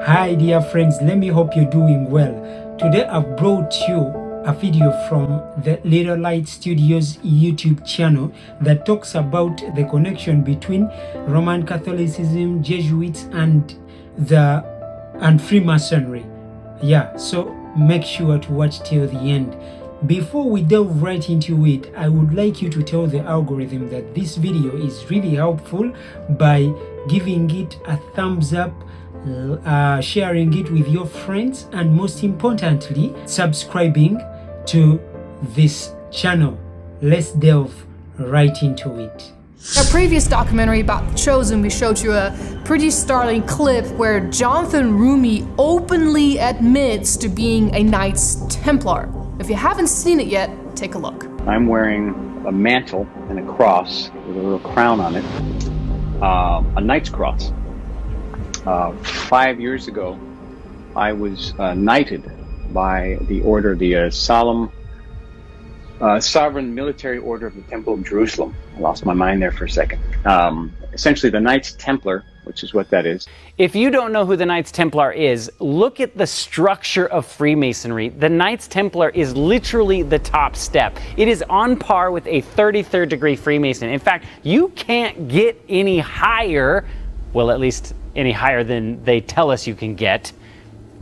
Hi dear friends, let me hope you're doing well. Today I've brought you a video from the Little Light Studios YouTube channel that talks about the connection between Roman Catholicism, Jesuits and Freemasonry. So make sure to watch till the end. Before we delve right into it, I would like you to tell the algorithm that this video is really helpful by giving it a thumbs up, sharing it with your friends, and most importantly, subscribing to this channel. Let's delve right into it. In our previous documentary about The Chosen, we showed you a pretty startling clip where Jonathan Roumie openly admits to being a Knights Templar. If you haven't seen it yet, take a look. I'm wearing a mantle and a cross with a little crown on it, a knight's cross. 5 years ago, I was knighted by the order, the Sovereign Military Order of the Temple of Jerusalem. I lost my mind there for a second. Essentially the Knights Templar, which is what that is. If you don't know who the Knights Templar is, look at the structure of Freemasonry. The Knights Templar is literally the top step. It is on par with a 33rd degree Freemason. In fact, you can't get any higher, well, at least any higher than they tell us you can get,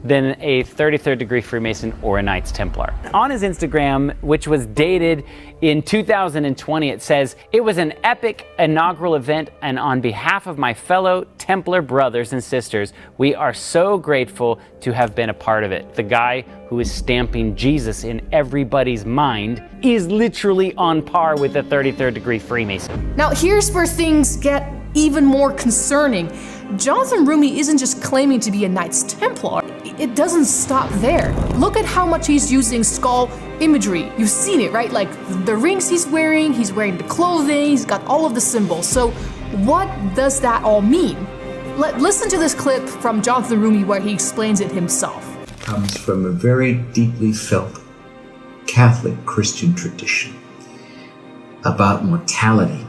than a 33rd degree Freemason or a Knights Templar. On his Instagram, which was dated in 2020, it says, "It was an epic inaugural event, and on behalf of my fellow Templar brothers and sisters, we are so grateful to have been a part of it." The guy who is stamping Jesus in everybody's mind is literally on par with a 33rd degree Freemason. Now here's where things get even more concerning. Jonathan Roumie isn't just claiming to be a Knights Templar. It doesn't stop there. Look at how much he's using skull imagery. You've seen it, right? Like the rings he's wearing the clothing, he's got all of the symbols. So what does that all mean? Listen to this clip from Jonathan Roumie where he explains it himself. Comes from a very deeply felt Catholic Christian tradition about mortality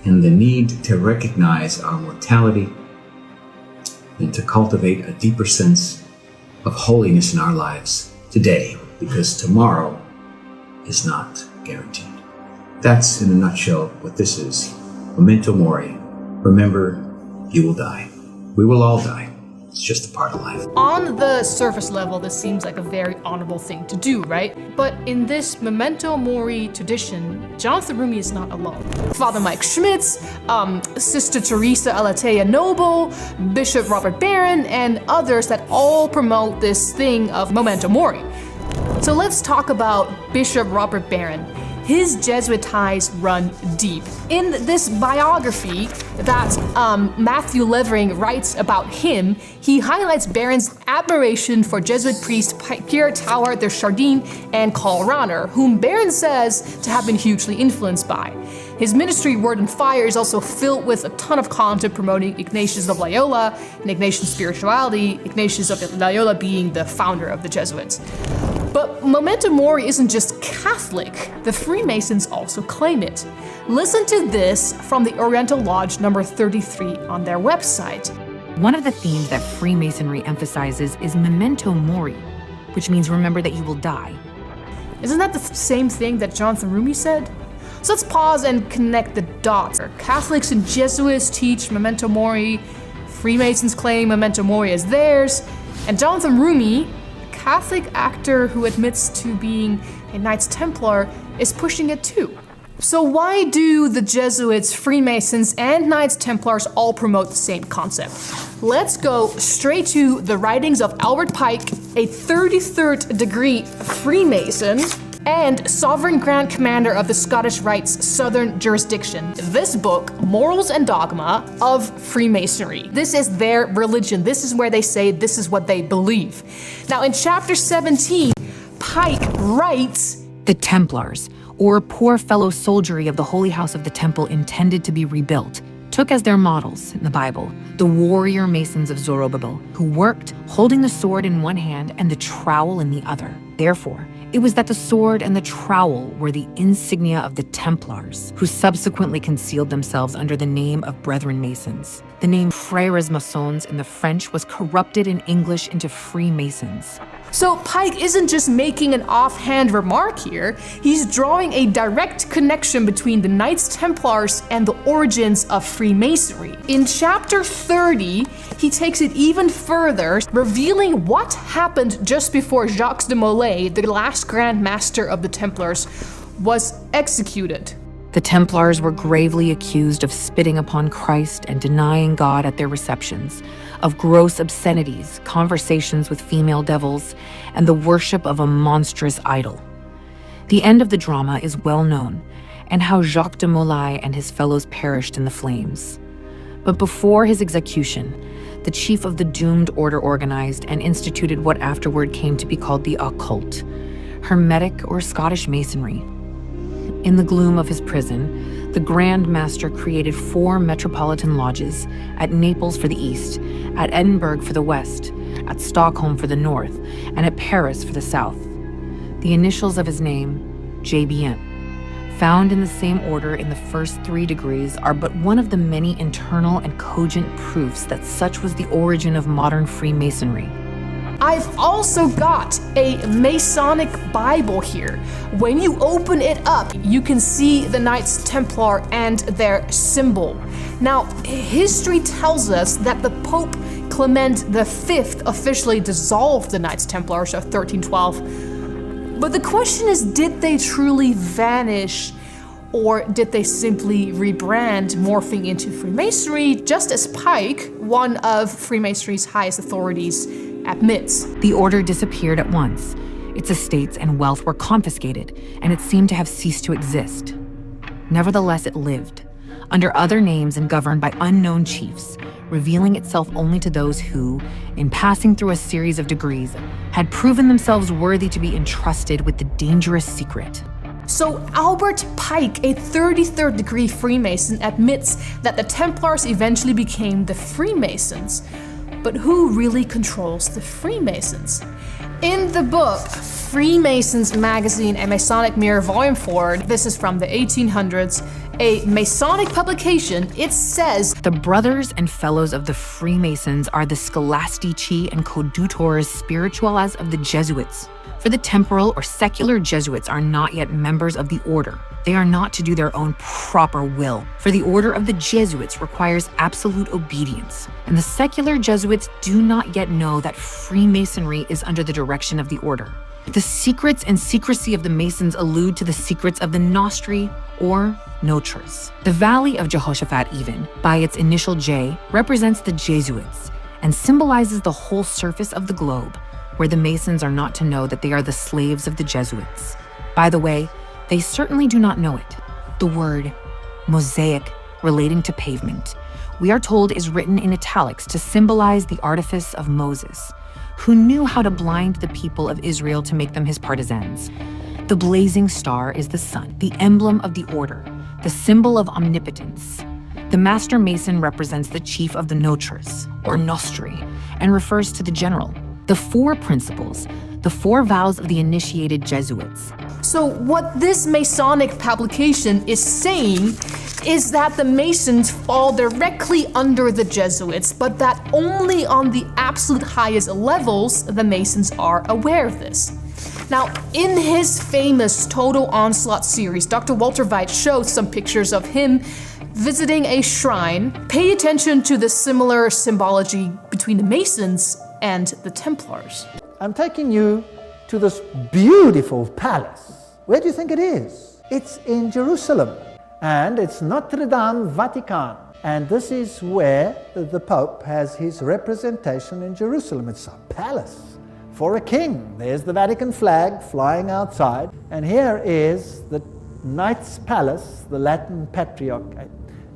and the need to recognize our mortality and to cultivate a deeper sense of holiness in our lives today, because tomorrow is not guaranteed. That's, in a nutshell, what this is. Memento mori. Remember, you will die. We will all die. It's just a part of life. On the surface level, this seems like a very honorable thing to do, right? But in this Memento Mori tradition, Jonathan Roumie is not alone. Father Mike Schmitz, Sister Teresa Alatea Noble, Bishop Robert Barron, and others that all promote this thing of Memento Mori. So let's talk about Bishop Robert Barron. His Jesuit ties run deep. In this biography that Matthew Levering writes about him, he highlights Barron's admiration for Jesuit priests Pierre Teilhard de Chardin and Karl Rahner, whom Barron says to have been hugely influenced by. His ministry, Word and Fire, is also filled with a ton of content promoting Ignatius of Loyola and Ignatian spirituality, Ignatius of Loyola being the founder of the Jesuits. But Memento Mori isn't just Catholic, the Freemasons also claim it. Listen to this from the Oriental Lodge number 33 on their website. One of the themes that Freemasonry emphasizes is Memento Mori, which means remember that you will die. Isn't that the same thing that Jonathan Roumie said? So let's pause and connect the dots. Catholics and Jesuits teach Memento Mori, Freemasons claim Memento Mori as theirs, and Jonathan Roumie, Catholic actor who admits to being a Knights Templar, is pushing it too. So why do the Jesuits, Freemasons, and Knights Templars all promote the same concept? Let's go straight to the writings of Albert Pike, a 33rd degree Freemason and Sovereign Grand Commander of the Scottish Rite's Southern Jurisdiction. This book, Morals and Dogma of Freemasonry. This is their religion. This is where they say this is what they believe. Now in chapter 17, Pike writes, "The Templars, or poor fellow soldiery of the Holy House of the Temple intended to be rebuilt, took as their models in the Bible the warrior masons of Zorobabel, who worked holding the sword in one hand and the trowel in the other. Therefore, It was that the sword and the trowel were the insignia of the Templars, who subsequently concealed themselves under the name of Brethren Masons. The name Frères Maçons in the French was corrupted in English into Freemasons. So Pike isn't just making an offhand remark here, he's drawing a direct connection between the Knights Templars and the origins of Freemasonry. In chapter 30, he takes it even further, revealing what happened just before Jacques de Molay, the last Grand Master of the Templars, was executed. The Templars were gravely accused of spitting upon Christ and denying God at their receptions, of gross obscenities, conversations with female devils, and the worship of a monstrous idol. The end of the drama is well known, and how Jacques de Molay and his fellows perished in the flames. But before his execution, the chief of the doomed order organized and instituted what afterward came to be called the occult, Hermetic or Scottish Masonry. In the gloom of his prison, the Grand Master created 4 metropolitan lodges, at Naples for the east, at Edinburgh for the west, at Stockholm for the north, and at Paris for the south. The initials of his name, JBM, found in the same order in the first 3 degrees, are but one of the many internal and cogent proofs that such was the origin of modern Freemasonry. I've also got a Masonic Bible here. When you open it up, you can see the Knights Templar and their symbol. Now, history tells us that the Pope Clement V officially dissolved the Knights Templars of 1312. But the question is, did they truly vanish, or did they simply rebrand, morphing into Freemasonry, just as Pike, one of Freemasonry's highest authorities, admits? The order disappeared at once. Its estates and wealth were confiscated, and it seemed to have ceased to exist. Nevertheless, it lived, under other names and governed by unknown chiefs, revealing itself only to those who, in passing through a series of degrees, had proven themselves worthy to be entrusted with the dangerous secret. So Albert Pike, a 33rd degree Freemason, admits that the Templars eventually became the Freemasons. But who really controls the Freemasons? In the book Freemasons Magazine and Masonic Mirror Volume 4, this is from the 1800s, a Masonic publication, it says, "The brothers and fellows of the Freemasons are the scholastici and coadjutores spirituales of the Jesuits. For the temporal or secular Jesuits are not yet members of the order. They are not to do their own proper will, for the order of the Jesuits requires absolute obedience, and the secular Jesuits do not yet know that Freemasonry is under the direction of the order. The secrets and secrecy of the Masons allude to the secrets of the Nostri or Notres. The Valley of Jehoshaphat, even, by its initial J, represents the Jesuits and symbolizes the whole surface of the globe, where the Masons are not to know that they are the slaves of the Jesuits. By the way, they certainly do not know it. The word mosaic, relating to pavement, we are told is written in italics to symbolize the artifice of Moses, who knew how to blind the people of Israel to make them his partisans. The blazing star is the sun, the emblem of the order, the symbol of omnipotence. The Master Mason represents the chief of the Notres, or Nostri, and refers to the general. The 4 principles, the 4 vows of the initiated Jesuits. So what this Masonic publication is saying is that the Masons fall directly under the Jesuits, but that only on the absolute highest levels the Masons are aware of this. Now, in his famous Total Onslaught series, Dr. Walter Veith shows some pictures of him visiting a shrine. Pay attention to the similar symbology between the Masons and the Templars. I'm taking you to this beautiful palace. Where do you think it is? It's in Jerusalem, and it's Notre Dame Vatican. And this is where the Pope has his representation in Jerusalem. It's a palace for a king. There's the Vatican flag flying outside, and here is the Knights Palace, the Latin Patriarch.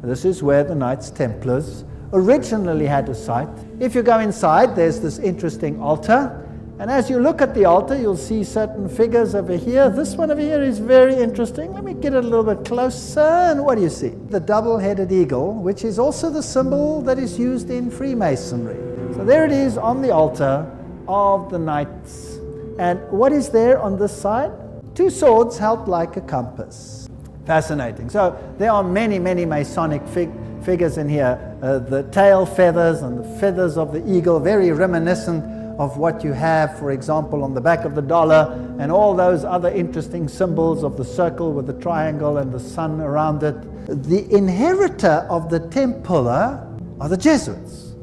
This is where the Knights Templars originally had a site. If you go inside, there's this interesting altar. And as you look at the altar, you'll see certain figures over here. This one over here is very interesting. Let me get it a little bit closer. And what do you see? The double-headed eagle, which is also the symbol that is used in Freemasonry. So there it is on the altar of the Knights And what is there on this side? Two swords held like a compass. Fascinating. So there are many, many Masonic figures in here. The tail feathers and the feathers of the eagle, very reminiscent of what you have, for example, on the back of the dollar, and all those other interesting symbols of the circle with the triangle and the sun around it. The inheritor of the Templar are the Jesuits.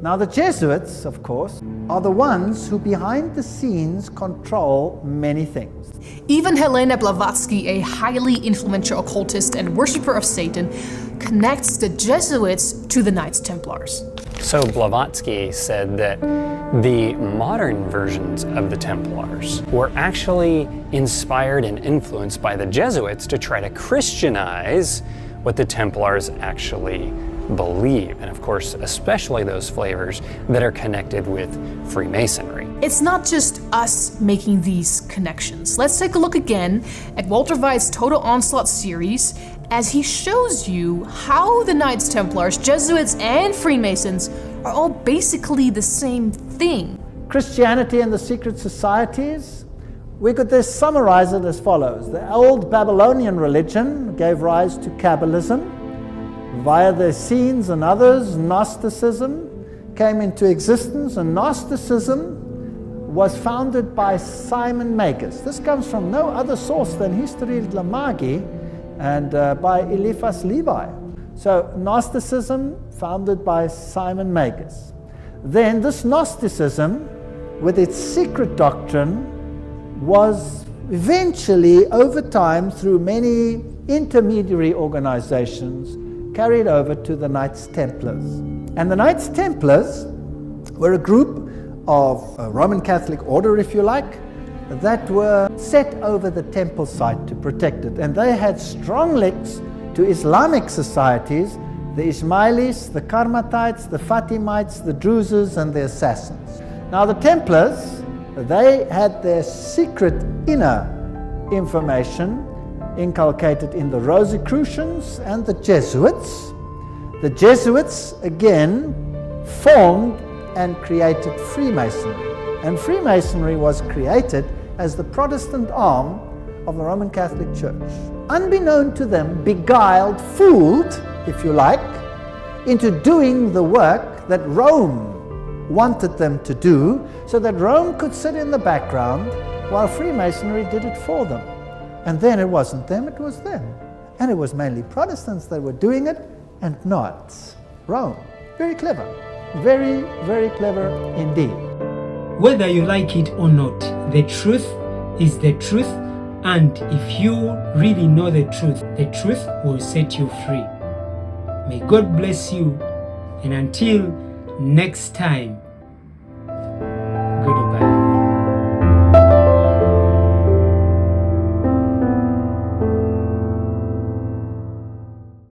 Now the Jesuits, of course, are the ones who behind the scenes control many things. Even Helena Blavatsky, a highly influential occultist and worshipper of Satan, connects the Jesuits to the Knights Templars. So Blavatsky said that the modern versions of the Templars were actually inspired and influenced by the Jesuits to try to Christianize what the Templars actually believe, and of course especially those flavors that are connected with Freemasonry. It's not just us making these connections. Let's take a look again at Walter Veit's Total Onslaught series as he shows you how the Knights Templars, Jesuits, and Freemasons are all basically the same thing. Christianity and the secret societies, we could just summarize it as follows. The old Babylonian religion gave rise to Kabbalism. Via the Essenes and others, Gnosticism came into existence, and Gnosticism was founded by Simon Magus. This comes from no other source than History de la Magie and by Eliphas Levi. So Gnosticism founded by Simon Magus. Then this Gnosticism, with its secret doctrine, was eventually, over time, through many intermediary organizations, carried over to the Knights Templars. And the Knights Templars were a group of a Roman Catholic order, if you like, that were set over the temple site to protect it. And they had strong links to Islamic societies, the Ismailis, the Karmatites, the Fatimites, the Druzes, and the Assassins. Now the Templars, they had their secret inner information inculcated in the Rosicrucians and the Jesuits. The Jesuits, again, formed and created Freemasonry. And Freemasonry was created as the Protestant arm of the Roman Catholic Church. Unbeknown to them, beguiled, fooled, if you like, into doing the work that Rome wanted them to do, so that Rome could sit in the background while Freemasonry did it for them. And then it wasn't them, it was them. And it was mainly Protestants that were doing it, and not Rome. Very clever. Very, very clever indeed. Whether you like it or not, the truth is the truth, and if you really know the truth will set you free. May God bless you, and until next time.